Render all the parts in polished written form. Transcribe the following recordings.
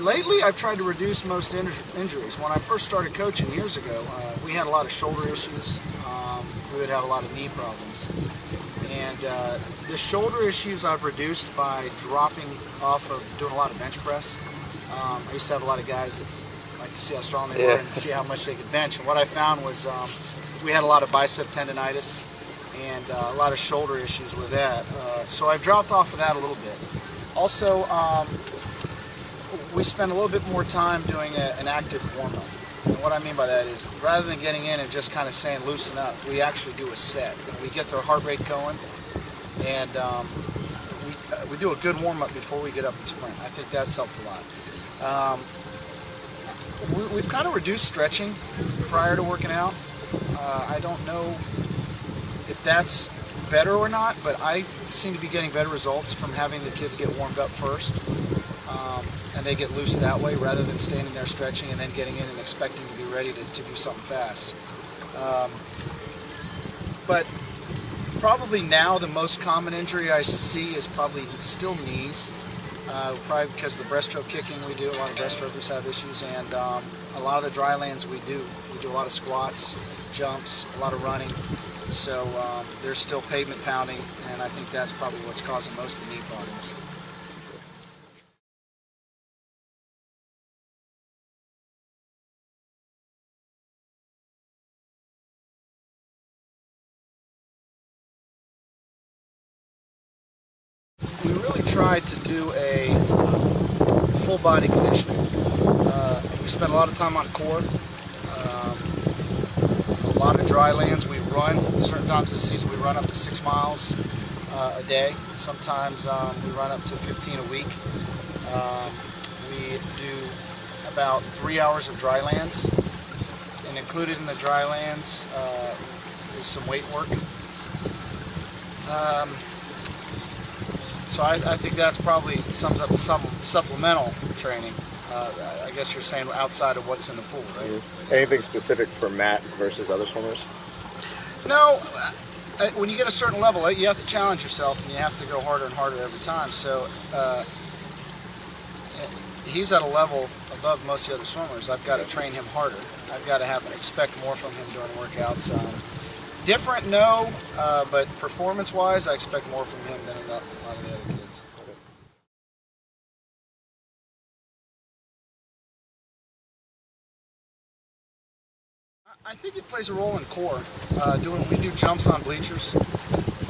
Lately, I've tried to reduce most injuries. When I first started coaching years ago, we had a lot of shoulder issues. We would have a lot of knee problems. And the shoulder issues I've reduced by dropping off of doing a lot of bench press. I used to have a lot of guys that like to see how strong they were and see how much they could bench. And what I found was we had a lot of bicep tendonitis and a lot of shoulder issues with that. So I've dropped off of that a little bit. Also, we spend a little bit more time doing an active warm-up. And what I mean by that is, rather than getting in and just kind of saying loosen up, we actually do a set. We get their heart rate going, and we do a good warm-up before we get up and sprint. I think that's helped a lot. We've kind of reduced stretching prior to working out. I don't know if that's better or not, but I seem to be getting better results from having the kids get warmed up first. And they get loose that way rather than standing there stretching and then getting in and expecting to be ready to do something fast. But probably now the most common injury I see is probably still knees. Probably because of the breaststroke kicking we do. A lot of breaststrokers have issues, and a lot of the dry lands we do a lot of squats, jumps, a lot of running. So there's still pavement pounding, and I think that's probably what's causing most of the knee problems. We really tried to do a full body conditioning. We spent a lot of time on core, a lot of dry lands. We run, certain times this season we run up to 6 miles a day. Sometimes we run up to 15 a week. We do about 3 hours of dry lands, and included in the dry lands is some weight work. So I think that's probably sums up some supplemental training. I guess you're saying outside of what's in the pool, right? Mm-hmm. Anything specific for Matt versus other swimmers? No. When you get a certain level, you have to challenge yourself, and you have to go harder and harder every time. So he's at a level above most of the other swimmers. I've got to train him harder. I've got to expect more from him during workouts. Different, no, but performance-wise, I expect more from him than a lot of the other kids. I think it plays a role in core. We do jumps on bleachers,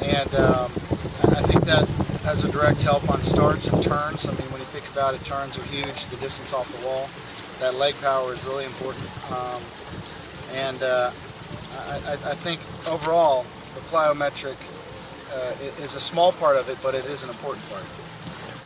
and I think that has a direct help on starts and turns. I mean, when you think about it, turns are huge. The distance off the wall, that leg power is really important, I think overall the plyometric is a small part of it, but it is an important part.